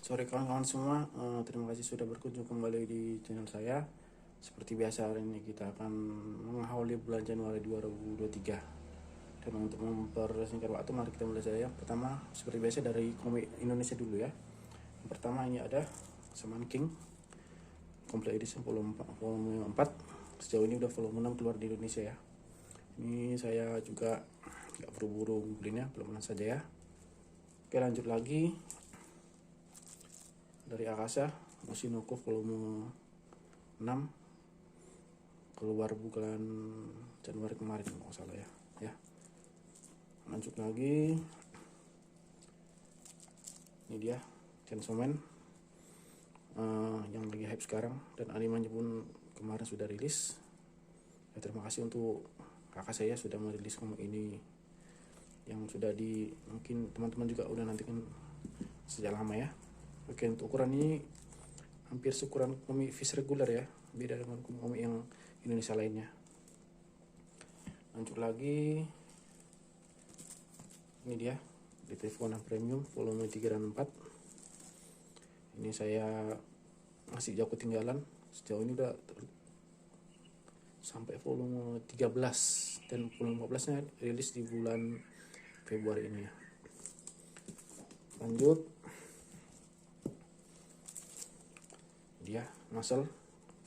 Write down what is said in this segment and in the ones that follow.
Sore kawan-kawan semua, terima kasih sudah berkunjung kembali di channel saya. Seperti biasa hari ini kita akan mengawali bulan Januari 2023. Dan untuk mempersingkat waktu, mari kita mulai saja. Pertama, seperti biasa dari komik Indonesia dulu ya. Yang pertama ini ada Shaman King Complete Edition volume 4. Sejauh ini udah volume 6 keluar di Indonesia ya. Ini saya juga gak buru-buru belinya, belum saja ya. Oke, lanjut lagi dari Akasa Oshinoko volume 6 keluar bulan Januari kemarin kalau salah ya. Lanjut lagi, ini dia Chainsaw Man yang lagi hype sekarang dan animenya pun kemarin sudah rilis ya. Terima kasih untuk kakak saya sudah merilis komik ini yang sudah mungkin teman-teman juga udah nantikan sejak lama ya. Oke, untuk ukuran ini hampir seukuran komik Fish regular ya, beda dengan komik yang Indonesia lainnya. Lanjut lagi, ini dia Detective Conan Premium volume 3 dan 4. Ini saya masih jauh ketinggalan, sejauh ini udah sampai volume 13 dan volume 14 nya rilis di bulan Februari ini ya. Lanjut, dia Muscle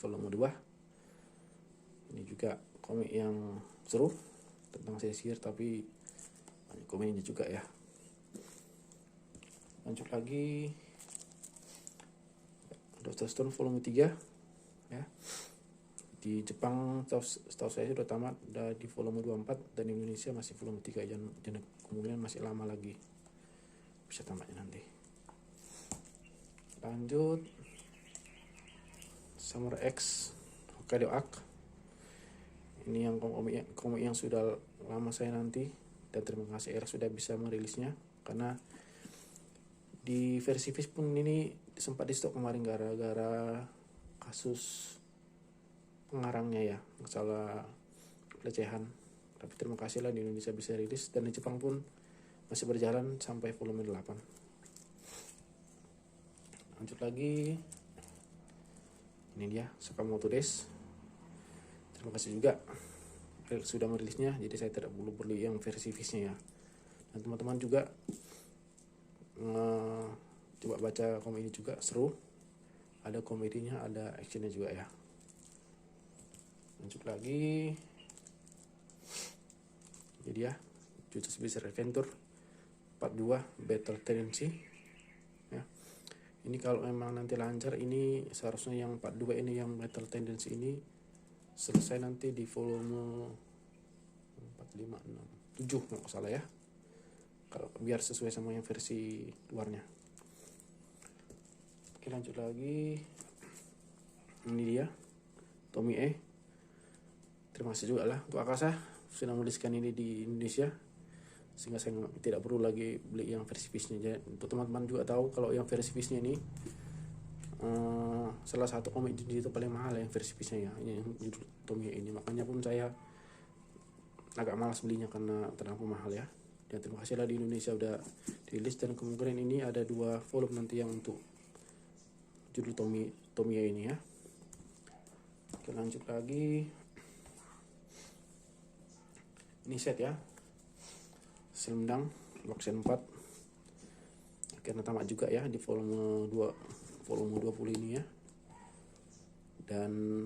volume 2. Ini juga komik yang seru tentang sihir tapi banyak komiknya juga ya. Lanjut lagi, Dr. Stone volume 3 ya. Di Jepang setahu saya sudah tamat, udah di volume 24, dan di Indonesia masih volume 3 dan kemungkinan masih lama lagi bisa tamatnya nanti. Lanjut, Summer X Hokkaido Arc. Ini yang komik yang sudah lama saya nanti, dan terima kasih Era sudah bisa merilisnya, karena di versi Fish pun ini sempat di stok kemarin gara-gara kasus pengarangnya ya, masalah pelecehan. Tapi terima kasih lah di Indonesia bisa rilis, dan di Jepang pun masih berjalan sampai volume 8. Lanjut lagi, ini dia Sakamoto Days. Terima kasih juga sudah merilisnya, jadi saya tidak perlu beli yang versi Fishnya ya. Dan teman-teman juga coba baca komik ini juga seru, ada komedinya, ada actionnya juga ya. Lanjut lagi, jadi ya Jujutsu Bizarre Adventure Part 2 Battle Tendency ya. Ini kalau memang nanti lancar, ini seharusnya yang part 2 ini, yang Battle Tendency ini selesai nanti di volume 4, 5, 6, 7 nggak salah ya, kalau biar sesuai sama yang versi luarnya. Oke, lanjut lagi, ini dia Tomie. Terima kasih juga lah untuk Akasa sudah menuliskan ini di Indonesia, sehingga saya tidak perlu lagi beli yang versi Fishnya. Untuk teman-teman juga tahu kalau yang versi Fishnya ini salah satu komik itu paling mahal yang versi Fishnya ya, ini judul Tomie ini. Makanya pun saya agak malas belinya karena terlalu mahal ya. Dan terima kasih lah di Indonesia udah dirilis, dan kemungkinan ini ada 2 volume nanti yang untuk judul Tomie ini ya. Oke, lanjut lagi, ini set ya Slam Dunk Boxen 4 akhirnya tamat juga ya di volume 20 ini ya. Dan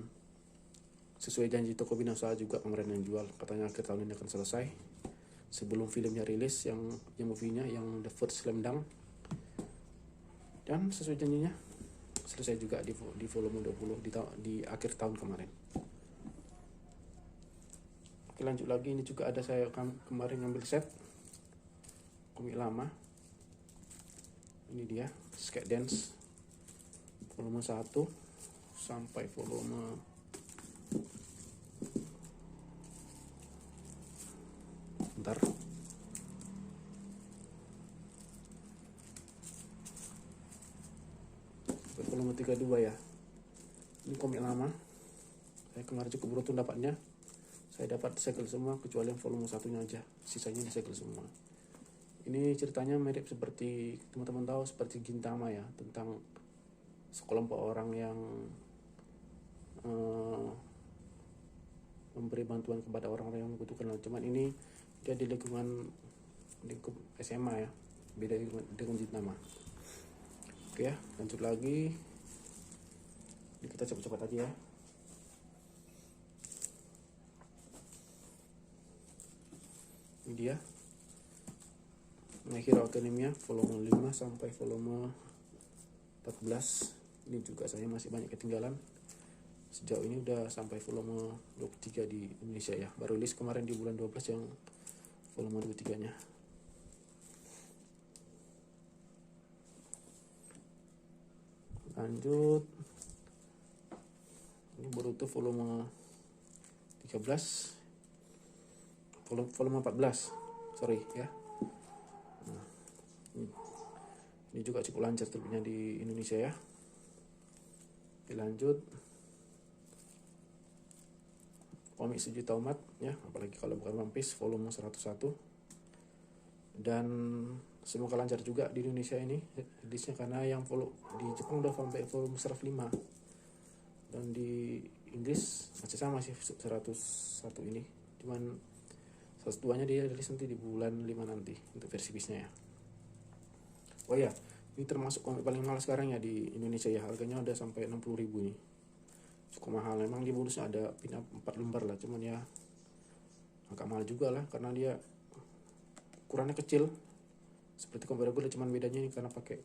sesuai janji toko Binasaha juga kemarin yang jual, katanya akhir tahun ini akan selesai sebelum filmnya rilis, yang movie-nya yang The First Slam Dunk, dan sesuai janjinya selesai juga di volume 20 di akhir tahun kemarin. Oke, lanjut lagi, ini juga ada saya kemarin ngambil set komik lama. Ini dia Skate Dance volume 1 sampai volume volume 32 ya. Ini komik lama, saya kemarin cukup beruntung dapatnya. Saya dapat segel semua kecuali yang volume 1 nya aja, sisanya disegel semua. Ini ceritanya mirip seperti teman-teman tahu, seperti Gintama ya, tentang sekelompok orang yang memberi bantuan kepada orang-orang yang membutuhkan. Cuman ini dia di lingkup SMA ya, beda dengan Gintama. Oke ya, lanjut lagi. Ini kita cepat-cepat aja ya. Ini dia My Hero Academia volume 5 sampai volume 14. Ini juga saya masih banyak ketinggalan. Sejauh ini udah sampai volume 23 di Indonesia ya. Baru rilis kemarin di bulan 12 yang volume 23 nya. Lanjut. Ini Boruto volume 13. Volume 14. Sorry ya. Ini juga cukup lancar terbitnya di Indonesia ya. Oke, lanjut. Komik Sejuta Umat ya, apalagi kalau bukan One Piece volume 101. Dan semoga lancar juga di Indonesia ini rilisnya, karena yang di Jepang udah sampai volume 105. Dan di Inggris masih sama sih 101 ini. Cuman 102 nya dia rilis nanti di bulan 5 nanti untuk versi bisnya ya. Oh ya, ini termasuk komik paling mahal sekarang ya di Indonesia ya. Harganya udah sampai 60.000 nih. Cukup mahal. Memang di bonusnya ada pin 4 lembar lah, cuman ya agak mahal juga lah karena dia ukurannya kecil. Seperti komik reguler, cuman bedanya ini karena pakai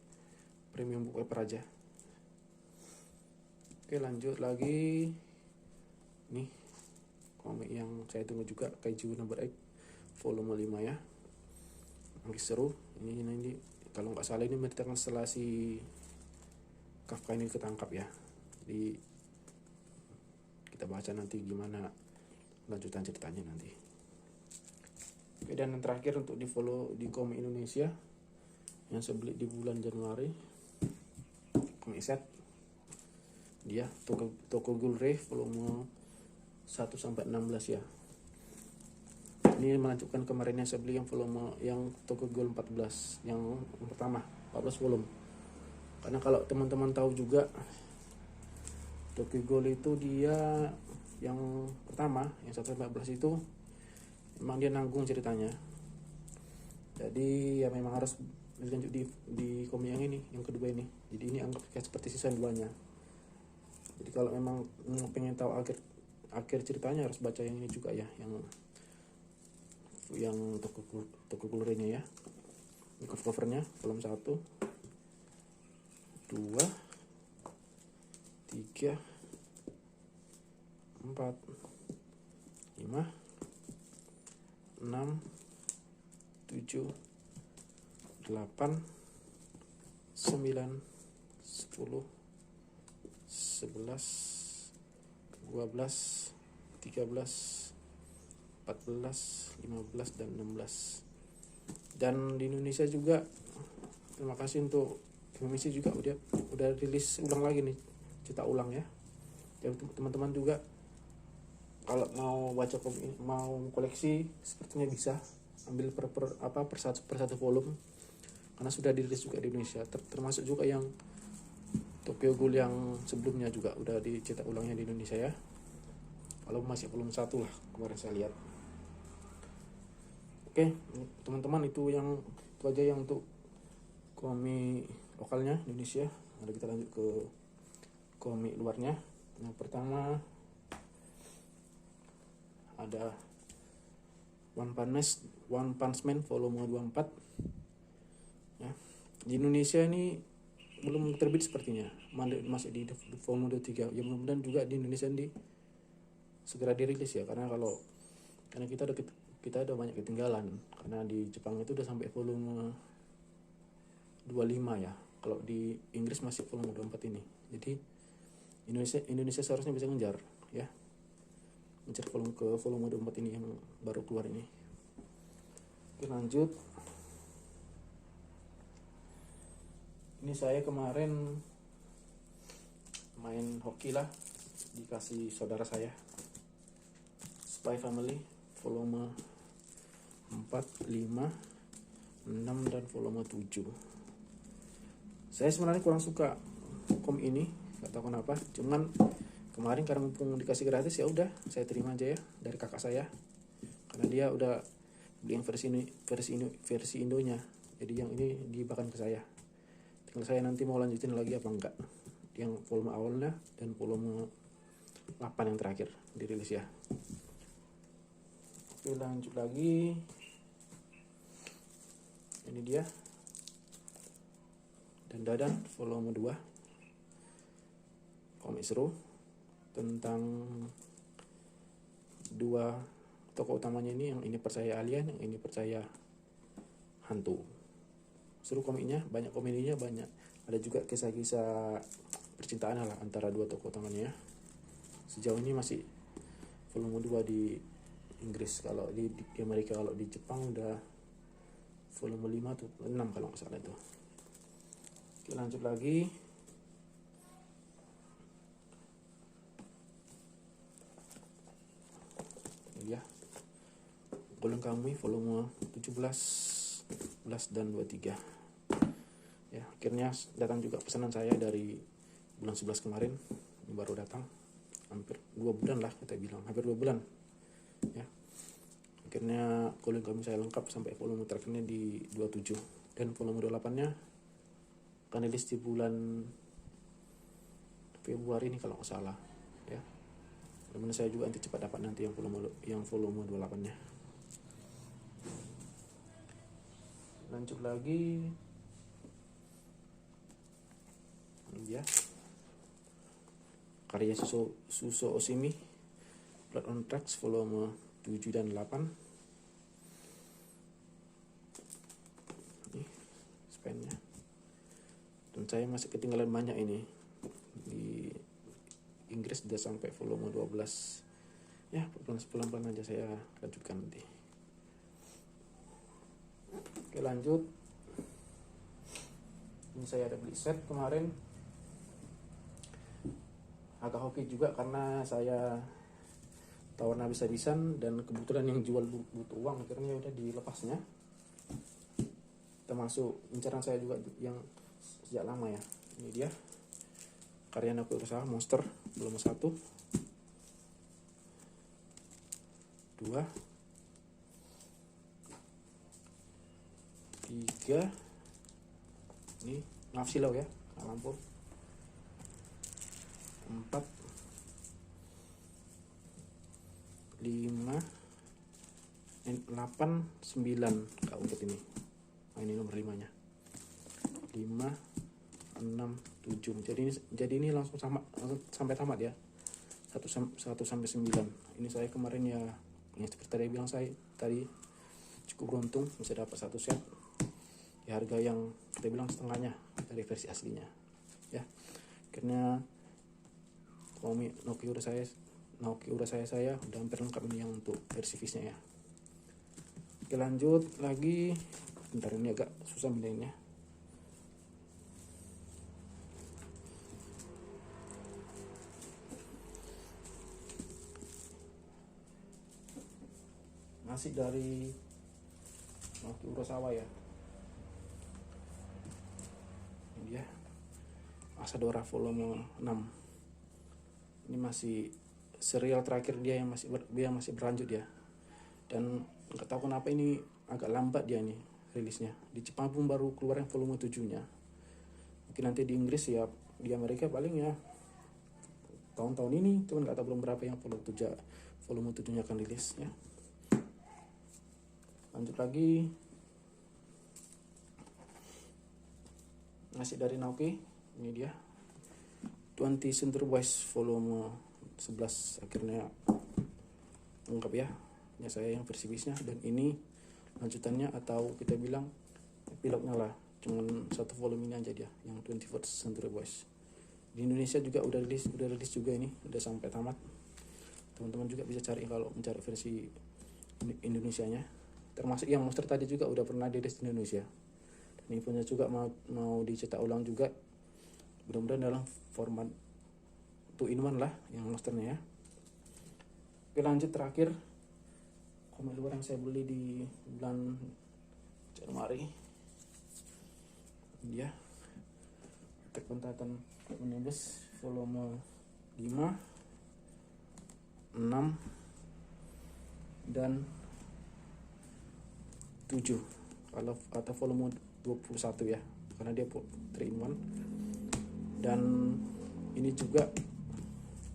premium book paper aja. Oke, lanjut lagi. Nih komik yang saya tunggu juga, Kaiju Number 8 volume 5 ya. Masih seru. Ini kalau nggak salah ini menceritakan setelah si Kafka ini ketangkap ya. Jadi kita baca nanti gimana lanjutan ceritanya nanti. Oke, dan yang terakhir untuk di komik Indonesia yang saya beli di bulan Januari, komik set dia Toko Ghoul-Re volume 1 sampai 16 ya. Ini melanjutkan kemarin yang saya beli yang volume yang Toko Ghoul 14, yang pertama 14 volume. Karena kalau teman-teman tahu juga, Toko Ghoul itu dia yang pertama, yang 1-14 itu memang dia nanggung ceritanya. Jadi ya memang harus dilanjut di komik yang ini, yang kedua ini. Jadi ini anggap kayak seperti season 2-nya. Jadi kalau memang pengen tahu akhir ceritanya harus baca yang ini juga ya, yang Toko Ghoul-nya ya. Ini covernya volume 1, 2, 3, 4, 5, 6, 7, 8, 9, 10, 11, 12, 13, 14, 15, dan 16. Dan di Indonesia juga terima kasih untuk Indonesia juga udah rilis ulang lagi nih, cetak ulang ya. Jadi teman-teman juga kalau mau baca komik, mau koleksi, sepertinya bisa ambil per satu volume karena sudah dirilis juga di Indonesia. Termasuk juga yang Tokyo Ghoul yang sebelumnya juga udah dicetak ulangnya di Indonesia ya. Kalau masih belum 1 lah kemarin saya lihat. Oke, teman-teman, itu aja yang untuk komik lokalnya Indonesia. Mari kita lanjut ke komik luarnya. Yang pertama ada One Punch Man volume 24 ya. Di Indonesia ini belum terbit sepertinya, masih di volume 23 ya. Mudah-mudahan juga di Indonesia segera dirilis ya, karena kita udah banyak ketinggalan, karena di Jepang itu udah sampai volume 25 ya. Kalau di Inggris masih volume 24 ini. Jadi Indonesia seharusnya bisa ngejar ya. Ngejar volume 24 ini yang baru keluar ini. Oke, lanjut. Ini saya kemarin main hoki lah, dikasih saudara saya, Spy Family volume 4, 5, 6 dan volume 7. Saya sebenarnya kurang suka komik ini, gak tahu kenapa. Cuman kemarin karena mumpung dikasih gratis, ya udah saya terima aja ya dari kakak saya. Karena dia udah beli yang versi Indonya. Jadi yang ini dibahkan ke saya. Tinggal saya nanti mau lanjutin lagi apa enggak. Yang volume awalnya dan volume 8 yang terakhir dirilis ya. Oke, lanjut lagi. Ini dia Dan Dadan volume 2, komik seru tentang dua tokoh utamanya ini. Yang ini percaya alien, yang ini percaya hantu. Seru komiknya, banyak komedinya, banyak ada juga kisah-kisah percintaan lah antara dua tokoh utamanya. Sejauh ini masih volume 2 di Inggris. Kalau di Amerika, kalau di Jepang udah volume 5 tuh 6 kalau nggak salah itu. Oke, lanjut lagi. Ini ya, Golong Kamuy volume 17, 11 dan 23. Ya, akhirnya datang juga pesanan saya dari bulan 11 kemarin. Ini baru datang. Hampir 2 bulan lah kita bilang, hampir 2 bulan. Ya. Akhirnya Golong Kamuy saya lengkap sampai volume terakhirnya di 27, dan volume 28-nya akan rilis di bulan Februari ini kalau nggak salah ya. Mudah-mudahan saya juga nanti cepat dapat nanti yang volume 28-nya. Lanjut lagi. Ini dia karya Suso Oshimi, Blood on Tracks volume 7 dan 8. Ini span-nya. Dan saya masih ketinggalan banyak ini. Di Inggris sudah sampai volume 12. Ya, pelan-pelan aja saya lanjutkan nanti. Oke, lanjut. Ini saya ada beli set kemarin. Agak hoki juga karena saya tawar habis-habisan dan kebetulan yang jual butuh uang, akhirnya udah dilepasnya. Termasuk incaran saya juga yang sejak lama ya. Ini dia karya Naoki Urasawa, Monster volume 1, 2, 3. Ini maaf silau ya, lampu. 4, 5, 8, 9 Kak untuk ini. Nah, ini nomor 5 nya. 5, 6, 7. Jadi ini langsung sampai tamat ya. 1 sampai 9. Ini saya kemarin ya, yang seperti tadi bilang, saya tadi cukup beruntung bisa dapat satu set di harga yang kita bilang setengahnya dari versi aslinya ya. Akhirnya komik Naoki Urasawa saya udah hampir lengkap ini yang untuk versi fishnya ya. Oke, lanjut lagi. Bentar, ini agak susah pindahinnya. Masih dari Naoki Urasawa ya. Ini dia Asadora volume 6. Ini masih serial terakhir dia yang masih berlanjut ya. Dan nggak tahu kenapa ini agak lambat dia nih rilisnya. Di Jepang pun baru keluar yang volume 7-nya. Mungkin nanti di Inggris ya, di Amerika paling ya tahun-tahun ini, cuman nggak tahu belum berapa yang volume 7-nya akan rilis ya. Lanjut lagi. Masih dari Naoki, ini dia 20 Century Boys volume 11 akhirnya lengkap ya. Ini saya yang versi bisnya, dan ini lanjutannya atau kita bilang epilognya lah. Cuman satu volume ini aja dia, yang 21st Century Boys. Di Indonesia juga udah rilis juga ini, udah sampai tamat. Teman-teman juga bisa cari kalau mencari versi Indonesianya. Termasuk yang Monster tadi juga udah pernah dirilis di Indonesia. Dan ini punya juga mau dicetak ulang juga. Mudah-mudahan dalam format 2-in-1 lah yang Monsternya ya. Oke, lanjut terakhir komik luar yang saya beli di bulan Januari dia Attack on Titan Omnibus volume 5, 6 dan 7 atau volume 21 ya, karena dia 3 in 1. Dan ini juga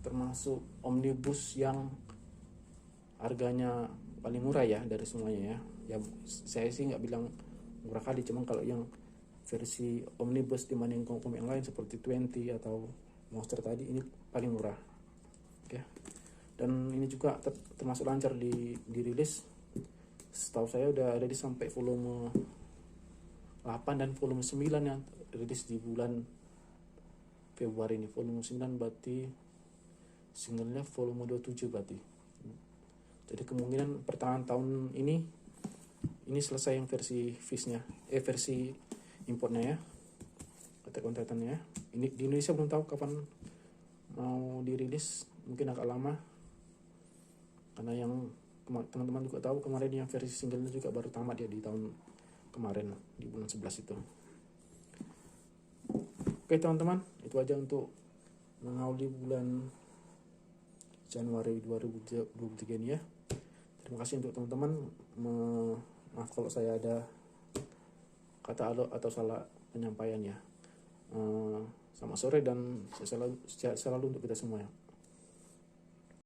termasuk omnibus yang harganya paling murah ya dari semuanya ya. Saya sih nggak bilang murah kali, cuman kalau yang versi omnibus dibanding komik yang lain seperti 20 atau Monster tadi, ini paling murah. Oke. Dan ini juga termasuk lancar dirilis. Setahu saya udah ada sampai volume 8 dan volume 9 yang rilis di bulan Februari ini. Volume 9 berarti singlenya volume 27 berarti. Jadi kemungkinan pertengahan tahun ini selesai yang versi fishnya, versi importnya ya, Attack on Titan ya. Ini di Indonesia belum tahu kapan mau dirilis, mungkin agak lama, karena yang teman-teman juga tahu kemarin yang versi singlenya juga baru tamat ya di tahun kemarin di bulan 11 itu. Oke teman-teman, itu aja untuk mengawali bulan Januari 2023 ini ya. Terima kasih untuk teman-teman. Maaf kalau saya ada kata alot atau salah penyampaian ya. Selamat sore dan sehat selalu untuk kita semua ya.